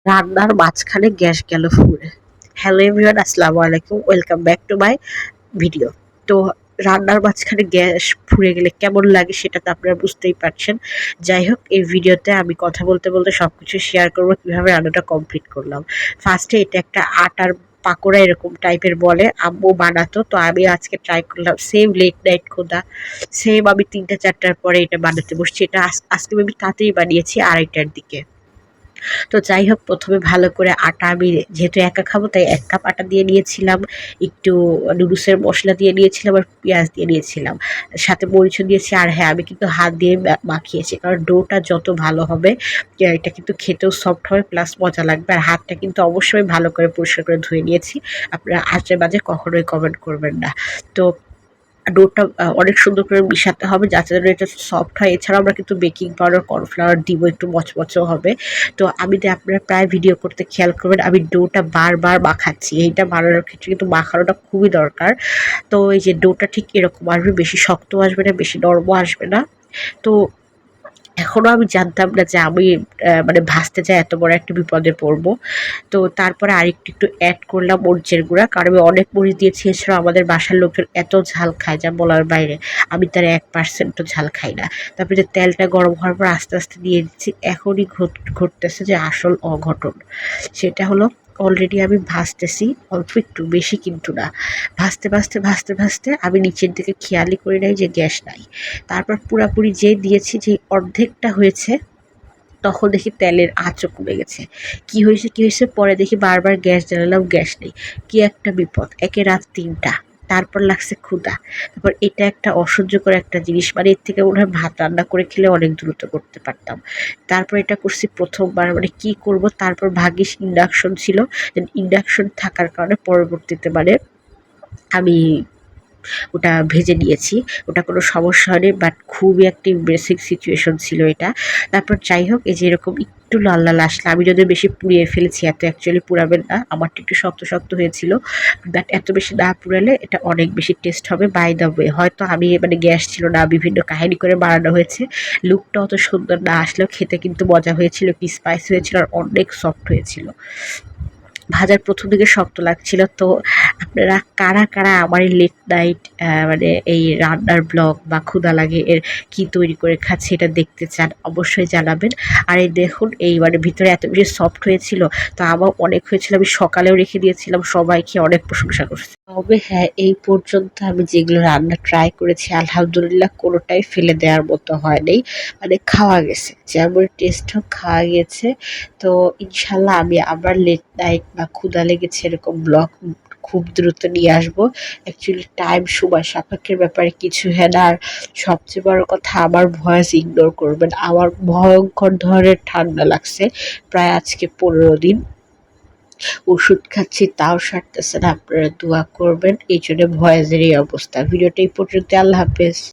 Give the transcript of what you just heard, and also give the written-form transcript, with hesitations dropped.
রান্নার মাঝখানে গ্যাস গেল ফুরে। হ্যালো এভরিওয়ান, আসসালামু আলাইকুম, welcome back to my video. তো রান্নার মাঝখানে গ্যাস ফুরে গেলে কেমন লাগে সেটা তো আপনারা বুঝতেই পারছেন। যাই হোক, এই ভিডিওতে আমি কথা বলতে বলতে সবকিছু শেয়ার করবো কিভাবে রান্নাটা কমপ্লিট করলাম। ফার্স্টে এটা একটা আটার পাকোড়া এরকম টাইপের বলে, আম্মু বানাতো, তো আমি আজকে ট্রাই করলাম। সেম লেট নাইট খোদা, সেম আমি 3টা 4টার পরে এটা বানাতে বসছি। এটা আজকে আমি তাড়াতাড়ি বানিয়েছি 2:30টার দিকে। তো যাই হোক, প্রথমে ভালো করে আটা, আমি যেহেতু একা খাবো তাই 1 কাপ আটা দিয়ে নিয়েছিলাম, একটু নুডলসের মশলা দিয়ে নিয়েছিলাম আর পেঁয়াজ দিয়ে নিয়েছিলাম, সাথে মরিচও দিয়েছি। আর হ্যাঁ, আমি কিন্তু হাত দিয়ে মাখিয়েছি, কারণ ডোটা যত ভালো হবে এটা কিন্তু খেতেও সফট হবে প্লাস মজা লাগবে। আর হাতটা কিন্তু অবশ্যই ভালো করে পরিষ্কার করে ধুয়ে নিয়েছি। আপনারা আজে বাজে কখনোই কমেন্ট করবেন না। তো ডোটা অনেক সুন্দর করে মিশাতে হবে যাতে করে এটা সফট হয়। এছাড়াও আমরা কিন্তু বেকিং পাউডার, কর্নফ্লাওয়ার দিব, একটু মচমচেও হবে। তো আপনারা প্রায় ভিডিও করতে খেয়াল করবেন, আমি ডোটা বারবার মাখাচ্ছি। এইটা বানানোর ক্ষেত্রে কিন্তু মাখানোটা খুবই দরকার। তো এই যে ডোটা ঠিক এরকম আসবে, বেশি শক্ত আসবে না, বেশি নরমও আসবে না। তো এখনো আমি জানতাম না যে আমি মানে ভাজতে যাই এত বড় একটা বিপদে পড়বো। তো তারপরে আরেকটু একটু অ্যাড করলাম মরিচের গুঁড়া, কারণ আমি অনেক মরিচ দিয়েছি। এছাড়াও আমাদের বাসার লোকজন এত ঝাল খায় যা বলার বাইরে, আমি তার 1%ও ঝাল খাই না। তারপরে যে তেলটা গরম হওয়ার পর আস্তে আস্তে দিয়ে দিচ্ছি। এখনই ঘটতেছে যে আসল অঘটন, সেটা হলো অলরেডি আমি ভাজতেছি অল্প একটু, বেশি কিন্তু না। ভাজতে ভাজতে ভাজতে ভাজতে আমি নিচের দিকে খেয়ালই করি নাই যে গ্যাস নাই। তারপর পুরাপুরি যে দিয়েছি, যে অর্ধেকটা হয়েছে, তখন দেখি তেলের আঁচও কমে গেছে। কি হয়েছে পরে দেখি বারবার গ্যাস জ্বালালাম, গ্যাস নেই। কি একটা বিপদ! একে রাত 3টা, তারপর লাগছে ক্ষুধা। তারপর এটা একটা অসহ্যকর একটা জিনিস, মানে এর থেকে মনে হয় ভাত রান্না করে খেলে অনেক দ্রুত করতে পারতাম। তারপর এটা করছি প্রথমবার, মানে কি করব। তারপর ভাগ্যিস ইন্ডাকশন ছিল, ইন্ডাকশন থাকার কারণে পরবর্তীতে মানে আমি ওটা ভেজে নিয়েছি। ওটা কোনো সমস্যা হয়নি, বাট খুবই একটি বেসিক সিচুয়েশন ছিল এটা। তারপর যাই হোক, এই যে এরকম একটু লাল লাল আসলে, আমি যদিও বেশি পুড়িয়ে ফেলেছি, এত অ্যাকচুয়ালি পুড়াবেন না, আমারটা একটু শক্ত শক্ত হয়েছিল। বাট এত বেশি না পুড়ালে এটা অনেক বেশি টেস্ট হবে। বাই দ্য ওয়ে, হয়তো আমি মানে গ্যাস ছিল না, বিভিন্ন কাহিনী করে বানানো হয়েছে। লুকটা অত সুন্দর না আসলেও খেতে কিন্তু মজা হয়েছিল, কি স্পাইসি হয়েছিল আর অনেক সফট হয়েছিল। ভাজার প্রথম দিকে শক্ত লাগছিল। তো আপনারা কারা কারা আমার এই লেট নাইট মানে এই রান্নার ব্লগ বা ক্ষুধা লাগে এর কি তৈরি করে খাচ্ছে এটা দেখতে চান, অবশ্যই জানাবেন। আর এই দেখুন, এই মানে ভিতরে এত বেশি সফট হয়েছিল, তো আমার অনেক হয়েছিল, আমি সকালেও রেখে দিয়েছিলাম, সবাই খেয়ে অনেক প্রশংসা করছে। তবে হ্যাঁ, এই পর্যন্ত আমি যেগুলো রান্না ট্রাই করেছি আলহামদুলিল্লাহ কোনোটাই ফেলে দেওয়ার মতো হয়নি, মানে খাওয়া গেছে, যেমন টেস্ট হোক খাওয়া গেছে। তো ইনশাল্লাহ আমি আবার লেট নাইট বা ক্ষুধা লেগেছে এরকম ব্লগ খুব দ্রুত নিয়ে আসবো। অ্যাকচুয়ালি টাইম সময় সাপেক্ষের ব্যাপারে কিছু হয় না। আর সবচেয়ে বড় কথা, আমার ভয়েস ইগনোর করবেন, আমার ভয়ঙ্কর ধরনের ঠান্ডা লাগছে প্রায় আজকে 15 দিন। ওষুধ খাচ্ছি তাও সারতেছে না, আপনারা দোয়া করবেন। এই জন্য ভয়েসের এই অবস্থা। ভিডিওটা এই পর্যন্ত, আল্লাহ হাফেজ।